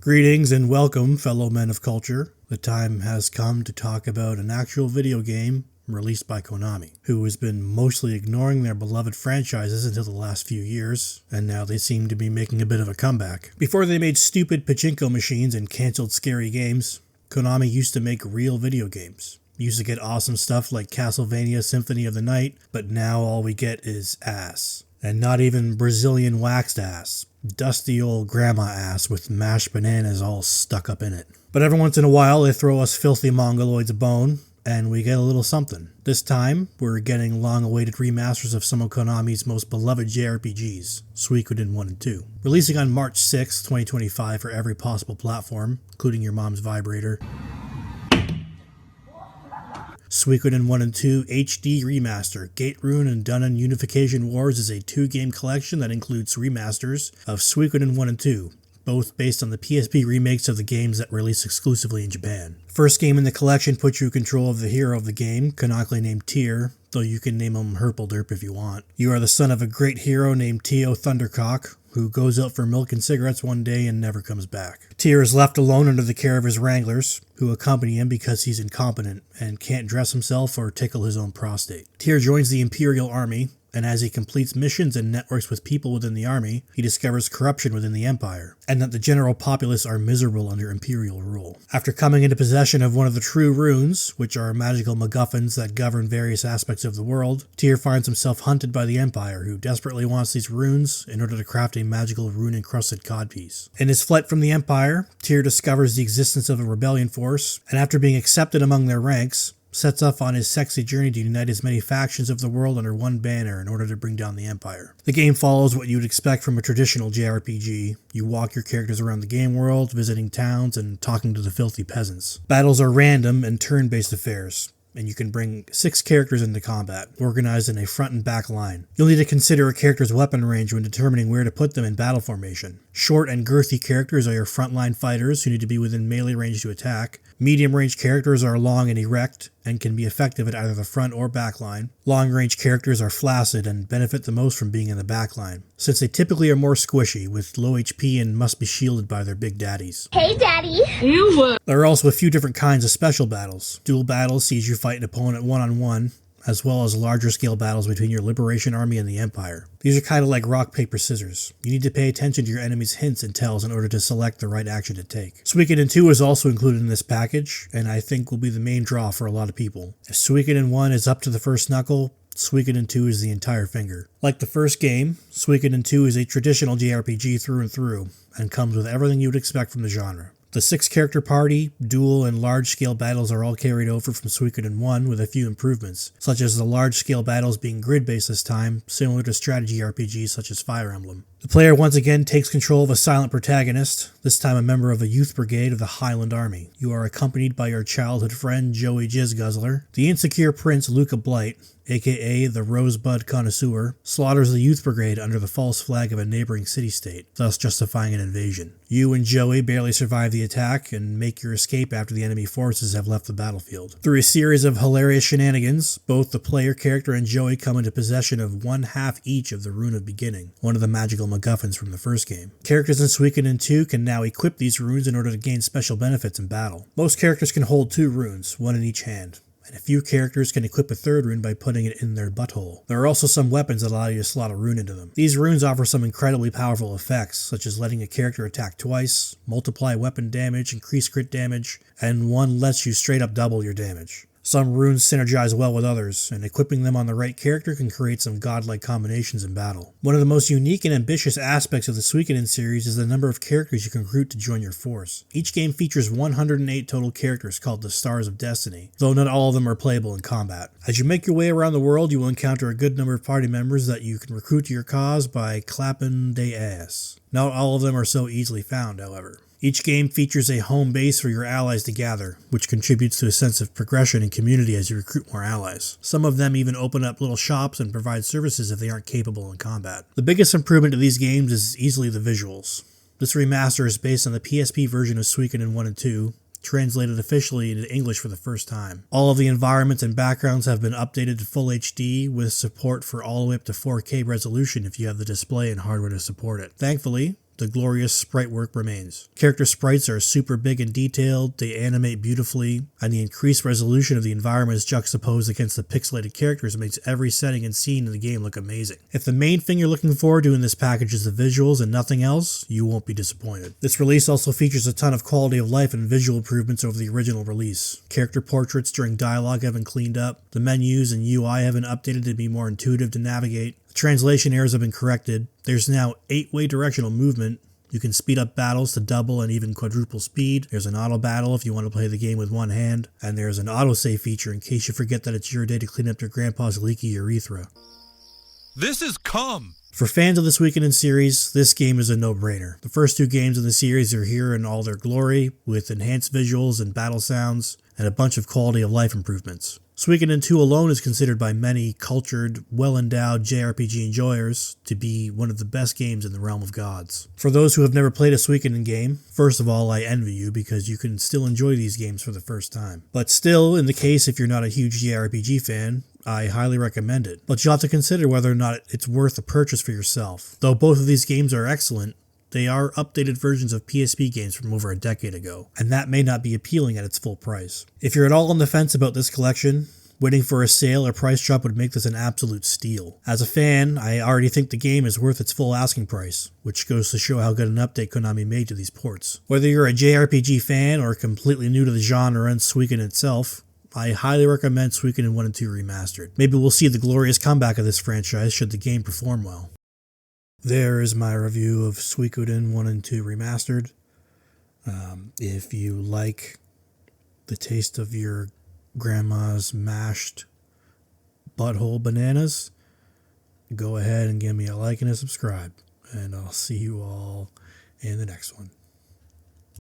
Greetings and welcome, fellow men of culture. The time has come to talk about an actual video game released by Konami, who has been mostly ignoring their beloved franchises until the last few years, and now they seem to be making a bit of a comeback. Before they made stupid pachinko machines and cancelled scary games, Konami used to make real video games. Used to get awesome stuff like Castlevania Symphony of the Night, but now all we get is ass. And not even Brazilian waxed ass. Dusty old grandma ass with mashed bananas all stuck up in it. But every once in a while they throw us filthy mongoloids a bone, and we get a little something. This time, we're getting long-awaited remasters of some of Konami's most beloved JRPGs, Suikoden 1 and 2. Releasing on March 6, 2025 for every possible platform, including your mom's vibrator. Suikoden 1 and 2 HD Remaster. Gate Rune and Dunnan Unification Wars is a two-game collection that includes remasters of Suikoden 1 and 2, both based on the PSP remakes of the games that released exclusively in Japan. First game in the collection puts you in control of the hero of the game, canonically named Tyr, though you can name him Herpelderp if you want. You are the son of a great hero named Tio Thundercock, who goes out for milk and cigarettes one day and never comes back. Tyr is left alone under the care of his wranglers, who accompany him because he's incompetent and can't dress himself or tickle his own prostate. Tyr joins the Imperial Army, and as he completes missions and networks with people within the army, he discovers corruption within the Empire, and that the general populace are miserable under Imperial rule. After coming into possession of one of the true runes, which are magical MacGuffins that govern various aspects of the world, Tyr finds himself hunted by the Empire, who desperately wants these runes in order to craft a magical rune-encrusted codpiece. In his flight from the Empire, Tyr discovers the existence of a rebellion force, and after being accepted among their ranks, sets off on his sexy journey to unite as many factions of the world under one banner in order to bring down the Empire. The game follows what you would expect from a traditional JRPG. You walk your characters around the game world, visiting towns and talking to the filthy peasants. Battles are random and turn-based affairs, and you can bring 6 characters into combat, organized in a front and back line. You'll need to consider a character's weapon range when determining where to put them in battle formation. Short and girthy characters are your frontline fighters who need to be within melee range to attack. Medium-range characters are long and erect and can be effective at either the front or back line. Long-range characters are flaccid and benefit the most from being in the back line, since they typically are more squishy, with low HP and must be shielded by their big daddies. Hey, Daddy! There are also a few different kinds of special battles. Dual battles sees you fight an opponent one-on-one, as well as larger scale battles between your Liberation Army and the Empire. These are kind of like rock, paper, scissors. You need to pay attention to your enemy's hints and tells in order to select the right action to take. Suikoden 2 is also included in this package, and I think will be the main draw for a lot of people. If Suikoden 1 is up to the first knuckle, Suikoden 2 is the entire finger. Like the first game, Suikoden 2 is a traditional JRPG through and through, and comes with everything you would expect from the genre. The 6-character party, dual, and large-scale battles are all carried over from Suikoden 1 with a few improvements, such as the large-scale battles being grid-based this time, similar to strategy RPGs such as Fire Emblem. The player once again takes control of a silent protagonist, this time a member of a youth brigade of the Highland Army. You are accompanied by your childhood friend Joey Jizzguzzler. The insecure prince Luca Blight, aka the Rosebud Connoisseur, slaughters the youth brigade under the false flag of a neighboring city-state, thus justifying an invasion. You and Joey barely survive the attack and make your escape after the enemy forces have left the battlefield. Through a series of hilarious shenanigans, both the player character and Joey come into possession of 1/2 each of the Rune of Beginning, one of the magical MacGuffins from the first game. Characters in Suikoden 2 can now equip these runes in order to gain special benefits in battle. Most characters can hold 2 runes, one in each hand, and a few characters can equip a 3rd rune by putting it in their butthole. There are also some weapons that allow you to slot a rune into them. These runes offer some incredibly powerful effects, such as letting a character attack twice, multiply weapon damage, increase crit damage, and one lets you straight up double your damage. Some runes synergize well with others, and equipping them on the right character can create some godlike combinations in battle. One of the most unique and ambitious aspects of the Suikoden series is the number of characters you can recruit to join your force. Each game features 108 total characters called the Stars of Destiny, though not all of them are playable in combat. As you make your way around the world, you will encounter a good number of party members that you can recruit to your cause by clapping they ass. Not all of them are so easily found, however. Each game features a home base for your allies to gather, which contributes to a sense of progression and community as you recruit more allies. Some of them even open up little shops and provide services if they aren't capable in combat. The biggest improvement to these games is easily the visuals. This remaster is based on the PSP version of Suikoden 1 and 2, translated officially into English for the first time. All of the environments and backgrounds have been updated to full HD with support for all the way up to 4K resolution if you have the display and hardware to support it. Thankfully, the glorious sprite work remains. Character sprites are super big and detailed, they animate beautifully, and the increased resolution of the environments juxtaposed against the pixelated characters makes every setting and scene in the game look amazing. If the main thing you're looking for doing this package is the visuals and nothing else, you won't be disappointed. This release also features a ton of quality of life and visual improvements over the original release. Character portraits during dialogue have been cleaned up, the menus and UI have been updated to be more intuitive to navigate, the translation errors have been corrected, there's now 8-way directional movement, you can speed up battles to double and even quadruple speed, there's an auto battle if you want to play the game with one hand, and there's an autosave feature in case you forget that it's your day to clean up your grandpa's leaky urethra. This is cum! For fans of the Suikoden series, this game is a no-brainer. The first 2 games in the series are here in all their glory, with enhanced visuals and battle sounds, and a bunch of quality of life improvements. Suikoden 2 alone is considered by many cultured, well-endowed JRPG enjoyers to be one of the best games in the realm of gods. For those who have never played a Suikoden game, first of all, I envy you because you can still enjoy these games for the first time. But still, in the case if you're not a huge JRPG fan, I highly recommend it. But you'll have to consider whether or not it's worth a purchase for yourself. Though both of these games are excellent, they are updated versions of PSP games from over a decade ago, and that may not be appealing at its full price. If you're at all on the fence about this collection, waiting for a sale or price drop would make this an absolute steal. As a fan, I already think the game is worth its full asking price, which goes to show how good an update Konami made to these ports. Whether you're a JRPG fan or completely new to the genre and Suikoden itself, I highly recommend Suikoden 1 and 2 Remastered. Maybe we'll see the glorious comeback of this franchise should the game perform well. There is my review of Suikoden 1 and 2 Remastered. If you like the taste of your grandma's mashed butthole bananas, go ahead and give me a like and a subscribe. And I'll see you all in the next one.